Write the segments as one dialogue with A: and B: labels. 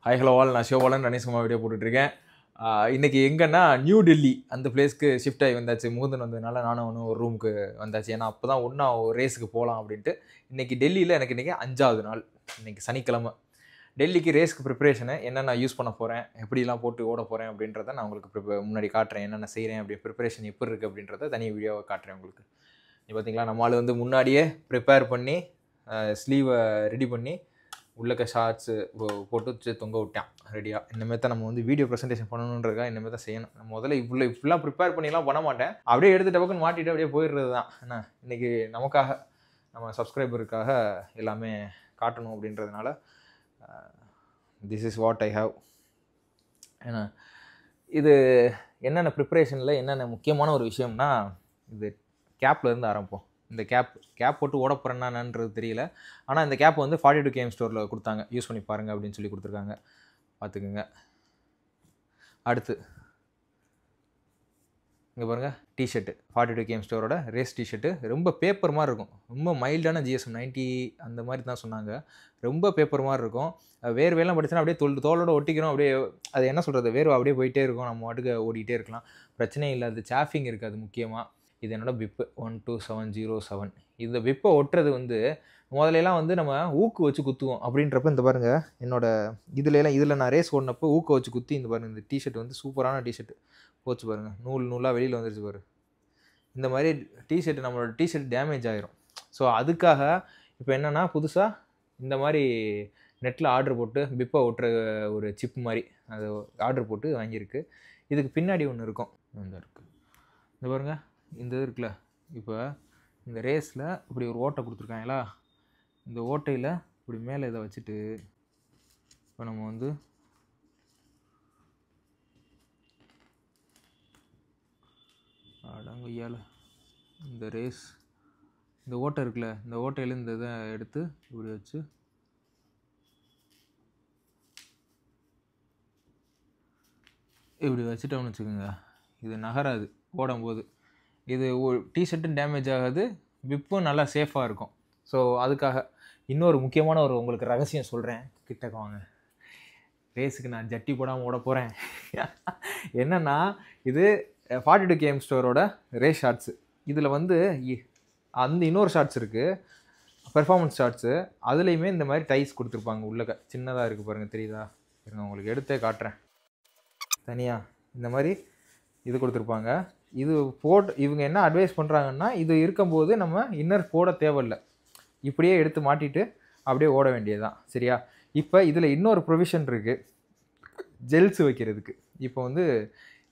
A: Hi hello all, நான் Sivabalan Ganesakumar video போட்டுட்ருக்கேன். இன்றைக்கி எங்கன்னா நியூ டெல்லி அந்த பிளேஸ்க்கு ஷிஃப்ட் ஆகி வந்தாச்சு. முகுந்தன் வந்ததுனால நானும் ஒன்று ஒரு ரூமுக்கு வந்தாச்சு. ஏன்னா அப்போ தான் ஒன்றா ஒரு ரேஸுக்கு போகலாம் அப்படின்ட்டு. இன்றைக்கி டெல்லியில் எனக்கு இன்றைக்கி 5வது நாள். இன்றைக்கி சனிக்கிழமை. டெல்லிக்கு ரேஸ்க்கு ப்ரிப்பரேஷனை என்னென்ன யூஸ் பண்ண போகிறேன், எப்படிலாம் போட்டு ஓட போகிறேன் அப்படின்றத நான் உங்களுக்கு முன்னாடி காட்டுறேன். என்னென்ன செய்கிறேன், அப்படி ப்ரிப்பரேஷன் எப்படி இருக்குது அப்படின்றத தனி வீடியோவை காட்டுறேன் உங்களுக்கு. பார்த்தீங்களா, நம்ம ஆள் வந்து முன்னாடியே ப்ரிப்பேர் பண்ணி ஸ்லீவை ரெடி பண்ணி உள்ளக்க ஷார்ட்ஸு போட்டு வச்சு தொங்க விட்டான் ரெடியாக. இனிமேல் தான் நம்ம வந்து வீடியோ ப்ரெசன்டேஷன் பண்ணணுன்றதுக்காக இனிமேல் தான் செய்யணும். நான் முதல்ல இப்படிலாம் ப்ரிப்பேர் பண்ணிலாம் பண்ண மாட்டேன். அப்படியே எடுத்துகிட்ட பக்கம் மாட்டிட்டு அப்படியே போயிடுறது தான். ஏன்னா இன்றைக்கி நமக்காக, நம்ம சப்ஸ்கிரைபருக்காக எல்லாமே காட்டணும் அப்படின்றதுனால this is what I have. ஏன்னா இது என்னென்ன ப்ரிப்பரேஷனில் என்னென்ன முக்கியமான ஒரு விஷயம்னா, இது கேப்பில் இருந்து ஆரம்பிப்போம். இந்த கேப் போட்டு ஓட போகிறேன்னான்றது தெரியல. ஆனால் இந்த கேப் வந்து 42 KM ஸ்டோரில் கொடுத்தாங்க. யூஸ் பண்ணி பாருங்கள் அப்படின்னு சொல்லி கொடுத்துருக்காங்க. பார்த்துக்குங்க. அடுத்து இங்கே பாருங்கள், டிஷர்ட்டு 42 KM ஸ்டோரோட ரேஸ் டிஷர்ட்டு. ரொம்ப பேப்பர் மாதிரி இருக்கும். ரொம்ப மைல்டான GSM 90 அந்த மாதிரி தான் சொன்னாங்க. ரொம்ப பேப்பர் மாதிரி இருக்கும். வேர்வையெல்லாம் படிச்சுன்னா அப்படியே தோலோட ஒட்டிக்கிறோம். அப்படியே அது என்ன சொல்கிறது, வேர்வை அப்படியே போயிட்டே இருக்கும். நம்ம வாட்டுக்கு ஓடிக்கிட்டே இருக்கலாம். பிரச்சனையே இல்லை. அது சாஃபிங் இருக்காது முக்கியமாக. இது என்னோட விப்பு 12707. இந்த விப்பை ஒட்டுறது வந்து முதலையெல்லாம் வந்து நம்ம ஊக்கு வச்சு குத்துவோம். அப்படின்றப்ப இந்த பாருங்கள், இதில் நான் ரேஸ் ஓடினப்போ ஊக்க வச்சு குத்தி இந்த பாருங்கள், இந்த டிஷர்ட் வந்து சூப்பரான டிஷர்ட்டு போச்சு பாருங்கள். நூலாக வெளியில் வந்துருச்சு பாரு. இந்த மாதிரி டிஷர்ட், நம்மளோட டிஷர்ட் டேமேஜ் ஆகிரும். ஸோ அதுக்காக இப்போ என்னென்னா, புதுசாக இந்த மாதிரி நெட்டில் ஆர்டர் போட்டு விப்பை ஒட்டுற ஒரு சிப் மாதிரி அது ஆர்டர் போட்டு வாங்கியிருக்கு. இதுக்கு பின்னாடி ஒன்று இருக்கும். இந்த பாருங்கள், இந்த இது இருக்குல்ல, இப்போ இந்த ரேஸில் இப்படி ஒரு ஓட்டை கொடுத்துருக்காங்களா, இந்த ஓட்டையில் இப்படி மேலே இதை வச்சுட்டு இப்போ நம்ம வந்து அடங்கையால் இந்த ரேஸ், இந்த ஓட்டை இருக்குல்ல, இந்த ஓட்டையில் இந்த இதை எடுத்து இப்படி வச்சு இப்படி வச்சுட்டோம்னு வச்சுக்கோங்க, இது நகராது ஓடும்போது. இது டிஷர்ட்டும் டேமேஜ் ஆகாது, விப்பும் நல்லா சேஃபாக இருக்கும். ஸோ அதுக்காக இன்னொரு முக்கியமான ஒரு உங்களுக்கு ரகசியம் சொல்கிறேன். கிட்டக்க வாங்க. ரேஸுக்கு நான் ஜட்டி போடாமல் ஓட போகிறேன். என்னென்னா, இது 42 KM ஸ்டோரோட ரேஸ் ஷார்ட்ஸு. இதில் வந்து அந்த இன்னொரு ஷார்ட்ஸ் இருக்குது, பெர்ஃபார்மன்ஸ் ஷார்ட்ஸு. அதுலேயுமே இந்த மாதிரி டைஸ் கொடுத்துருப்பாங்க. உள்ளக்க சின்னதாக இருக்குது பாருங்கள், தெரியுதா? இருங்க உங்களுக்கு எடுத்தே காட்டுறேன். தனியாக இந்த மாதிரி இது கொடுத்துருப்பாங்க. இது இவங்க என்ன அட்வைஸ் பண்ணுறாங்கன்னா, இது இருக்கும்போது நம்ம இன்னர் போட தேவையில்லை, இப்படியே எடுத்து மாட்டிட்டு அப்படியே ஓட வேண்டியது தான். சரியா? இப்போ இதில் இன்னொரு ப்ரொவிஷன் இருக்குது, ஜெல்ஸ் வைக்கிறதுக்கு. இப்போ வந்து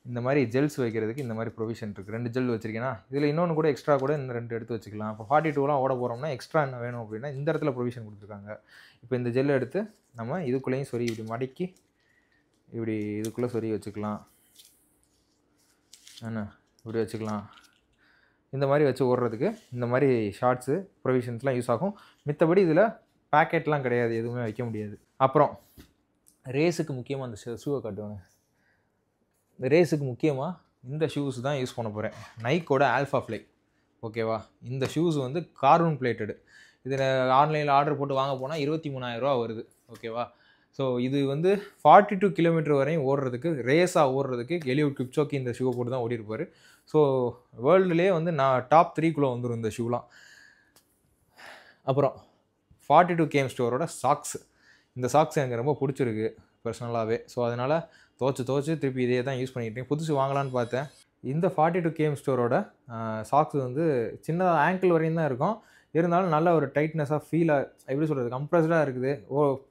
A: இந்த மாதிரி ஜெல்ஸ் வைக்கிறதுக்கு இந்த மாதிரி ப்ரொவிஷன் இருக்குது. 2 ஜெல் வச்சுருக்கேன்னா, இதில் இன்னொன்று கூட எக்ஸ்ட்ரா கூட இந்த 2 எடுத்து வச்சுக்கலாம். இப்போ 42லாம் ஓட போகிறோம்னா எக்ஸ்ட்ரா என்ன வேணும் அப்படின்னா இந்த இடத்துல ப்ரொவிஷன் கொடுத்துருக்காங்க. இப்போ இந்த ஜெல் எடுத்து நம்ம இதுக்குள்ளேயும் சொறி இப்படி மடக்கி இப்படி இதுக்குள்ளே சொறி வச்சுக்கலாம். என்ன இப்படி வச்சுக்கலாம். இந்த மாதிரி வச்சு ஓடுறதுக்கு இந்த மாதிரி ஷார்ட்ஸு ப்ரொவிஷன்ஸ்லாம் யூஸ் ஆகும். மித்தபடி இதில் பேக்கெட்லாம் கிடையாது, எதுவுமே வைக்க முடியாது. அப்புறம் ரேஸுக்கு முக்கியமாக அந்த ஷூவை காட்டுவாங்க. இந்த ரேஸுக்கு முக்கியமாக இந்த ஷூஸ் தான் யூஸ் பண்ண போகிறேன். நைக்கோட ஆல்ஃபா ஃப்ளை. ஓகேவா? இந்த ஷூஸ் வந்து கார்பன் பிளேட்டடு. இதில் ஆன்லைனில் ஆர்டர் போட்டு வாங்க போனால் 23,000 ரூபா வருது. ஓகேவா? ஸோ இது வந்து 42 கிலோமீட்டர் வரையும் ஓடுறதுக்கு, ரேஸாக ஓடுறதுக்கு எலியுட் கிப்சோக்கி இந்த ஷூவை போட்டு தான் ஓடிருப்பார். ஸோ வேர்ல்டுலேயே வந்து நான் டாப் 3 வந்துடும் இந்த ஷூலாம். அப்புறம் 42 KM ஸ்டோரோட சாக்ஸ். இந்த சாக்ஸ் எனக்கு ரொம்ப பிடிச்சிருக்கு பர்சனலாகவே. ஸோ அதனால் துவச்சி திருப்பி இதே தான் யூஸ் பண்ணிக்கிட்டேன். புதுசு வாங்கலான்னு பார்த்தேன். இந்த 42 KM ஸ்டோரோட சாக்ஸ் வந்து சின்னதாக ஆங்கிள் வரையும் தான் இருக்கும். இருந்தாலும் நல்ல ஒரு டைட்னஸாக ஃபீலாக, எப்படி சொல்கிறது, கம்ப்ரஸ்டாக இருக்குது.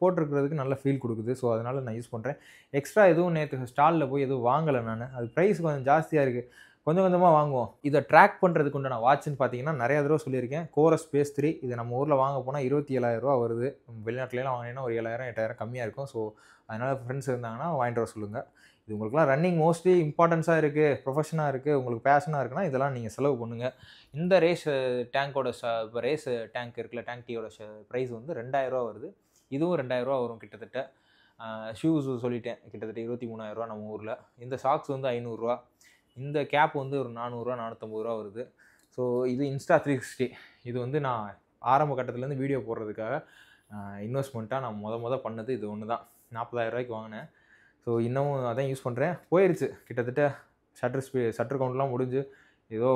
A: போட்டிருக்கிறதுக்கு நல்ல ஃபீல் கொடுக்குது. ஸோ அதனால் நான் யூஸ் பண்ணுறேன். எக்ஸ்ட்ரா எதுவும் நேற்று ஸ்டாலில் போய் எதுவும் வாங்கலை நான். அது ப்ரைஸ் கொஞ்சம் ஜாஸ்தியாக இருக்குது. கொஞ்சம் கொஞ்சமாக வாங்குவோம். இதை ட்ராக் பண்ணுறதுக்கு உண்டான வாட்சுன்னு பார்த்தீங்கன்னா நிறையா தடவை சொல்லியிருக்கேன், கோரஸ் ஸ்பேஸ் 3. இது நம்ம ஊரில் வாங்க போனால் 27,000 ரூபா வருது. வெளிநாட்டிலலாம் வாங்கினீங்கன்னா ஒரு 7,000 8,000 கம்மியாக இருக்கும். ஸோ அதனால் ஃப்ரெண்ட்ஸ் இருந்தாங்கன்னா வாங்கிட்டு வர சொல்லுங்கள். இது உங்களுக்குலாம் ரன்னிங் மோஸ்ட்லி இம்பார்ட்டன்ஸாக இருக்குது, ப்ரொஃபஷனாக இருக்குது, உங்களுக்கு பேஷனாக இருக்குன்னா இதெல்லாம் நீங்கள் செலவு பண்ணுங்கள். இந்த ரேஸ் டேங்கோட இப்போ ரேஸ் டேங்க் இருக்குல்ல, டேங்க் டீயோட ப்ரைஸ் வந்து 2,000 ரூபா வருது. இதுவும் 2,000 ரூபா வரும் கிட்டத்தட்ட. ஷூஸ் சொல்லிட்டேன், கிட்டத்தட்ட 23,000 ரூபா நம்ம ஊரில். இந்த சாக்ஸ் வந்து 500 ரூபா. இந்த கேப் வந்து ஒரு 400 ரூபா 450 ரூபா வருது. ஸோ இது இன்ஸ்டா 360. இது வந்து நான் ஆரம்ப கட்டத்துலேருந்து வீடியோ போடுறதுக்காக இன்வெஸ்ட்மெண்ட்டாக நான் மொதல் பண்ணது இது ஒன்று தான். 40,000 ரூபாய்க்கு வாங்கினேன். ஸோ இன்னமும் அதான் யூஸ் பண்ணுறேன். போயிருச்சு கிட்டத்தட்ட ஷட்டர் கவுண்ட்லாம் முடிஞ்சு ஏதோ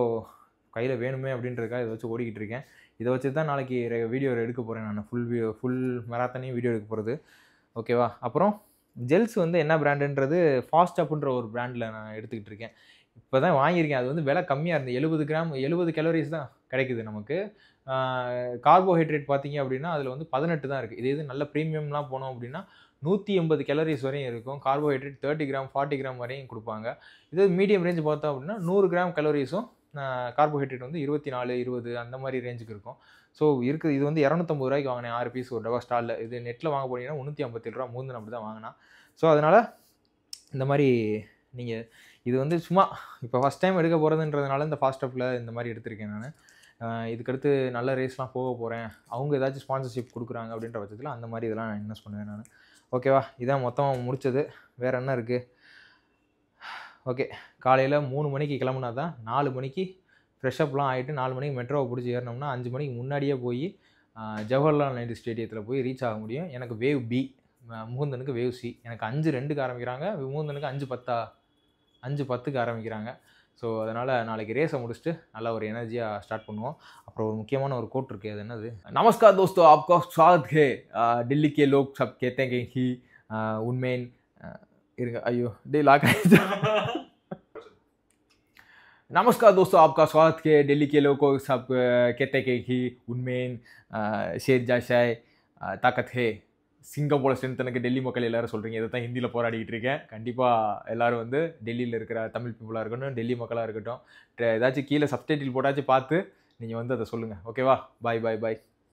A: கையில் வேணுமே அப்படின்றதுக்காக இதை வச்சு ஓடிக்கிட்டு இருக்கேன். இதை வச்சு தான் நாளைக்கு வீடியோ எடுக்க போகிறேன். நான் ஃபுல் மேராத்தானையும் வீடியோ எடுக்க போகிறது. ஓகேவா? அப்புறம் ஜெல்ஸ் வந்து என்ன பிராண்டுன்றது ஃபாஸ்ட் அப்புன்ற ஒரு பிராண்டில் நான் எடுத்துக்கிட்டு இருக்கேன். இப்போ தான் வாங்கியிருக்கேன். அது வந்து விலை கம்மியாக இருந்தது. 70 கிராம் 70 கேலரிஸ் தான் கிடைக்குது நமக்கு. கார்போஹைட்ரேட் பார்த்தீங்க அப்படின்னா அதில் வந்து 18 தான் இருக்குது. இது நல்ல ப்ரீமியம்லாம் போனோம் அப்படின்னா 180 கேலரிஸ் வரையும் இருக்கும். கார்போஹைட்ரேட் 30 கிராம் 40 கிராம் வரையும் கொடுப்பாங்க. இது மீடியம் ரேஞ்ச் பார்த்தோம் அப்படின்னா 100 கிராம் கலோரிஸும் கார்போஹைட்ரேட் வந்து 24 20 அந்த மாதிரி ரேஞ்சுக்கு இருக்கும். ஸோ இருக்குது. இது வந்து 250 ரூபாய்க்கு வாங்கினேன் 6 பீஸ் ஒரு டப்பா ஸ்டாலில். இது நெட்டில் வாங்க போனீங்கன்னா 357 ரூபா மூந்தன் அப்படி தான் வாங்கினா. ஸோ அதனால் இந்த மாதிரி நீங்கள் இது வந்து சும்மா இப்போ ஃபஸ்ட் டைம் எடுக்க போகிறதுன்றதுனால இந்த ஃபாஸ்ட் அப்பில் இந்த மாதிரி எடுத்திருக்கேன் நான். இதுக்கடுத்து நல்ல ரேஸ்லாம் போக போகிறேன். அவங்க ஏதாச்சும் ஸ்பான்சர்ஷிப் கொடுக்குறாங்க அப்படின்ற பட்சத்தில் அந்த மாதிரி இதெல்லாம் நான் இன்வெஸ்ட் பண்ணுவேன் நான். ஓகேவா? இதான் மொத்தமாக முடிச்சது. வேறு என்ன இருக்குது? ஓகே, காலையில் 3 மணிக்கு கிளம்புனா தான் 4 மணிக்கு ஃப்ரெஷ்அப்லாம் ஆகிட்டு 4 மணிக்கு மெட்ரோவை பிடிச்சி ஏறினோம்னா 5 மணிக்கு முன்னாடியே போய் ஜவஹர்லால் நேரு ஸ்டேடியத்தில் போய் ரீச் ஆக முடியும். எனக்கு வேவ் பி, முகுந்தனுக்கு வேவ் சி. எனக்கு 5:02க்கு ஆரம்பிக்கிறாங்க, முகுந்தனுக்கு 5:10க்கு ஆரம்பிக்கிறாங்க. ஸோ அதனால் நாளைக்கு ரேஸை முடிச்சுட்டு நல்லா ஒரு எனர்ஜியாக ஸ்டார்ட் பண்ணுவோம். அப்புறம் ஒரு முக்கியமான ஒரு கோட் இருக்குது. அது என்னது? நமஸ்கார் दोस्तों, आपका स्वागत है। दिल्ली के लोग सब कहते हैं कि उनमें இருங்க, ஐயோ டே லாக் ஆயிடுச்சு. नमस्कार दोस्तों, आपका स्वागत है। दिल्ली के लोग को सब कहते हैं कि उनमें शेर जैसा ताकत है। சிங்கப்பூரை ஸ்ட்ரென்த் எனக்கு டெல்லி மக்கள் எல்லாரும் சொல்கிறீங்க. இதை தான் ஹிந்தியில் போராடிக்கிட்டு இருக்கேன். கண்டிப்பாக எல்லோரும் வந்து டெல்லியில் இருக்கிற தமிழ் பீப்புளாக இருக்கட்டும், டெல்லி மக்களாக இருக்கட்டும், ஏதாச்சும் கீழே சப்டைட்டில் போட்டாச்சும் பார்த்து நீங்கள் வந்து அதை சொல்லுங்கள். ஓகேவா? பாய் பாய் பாய்.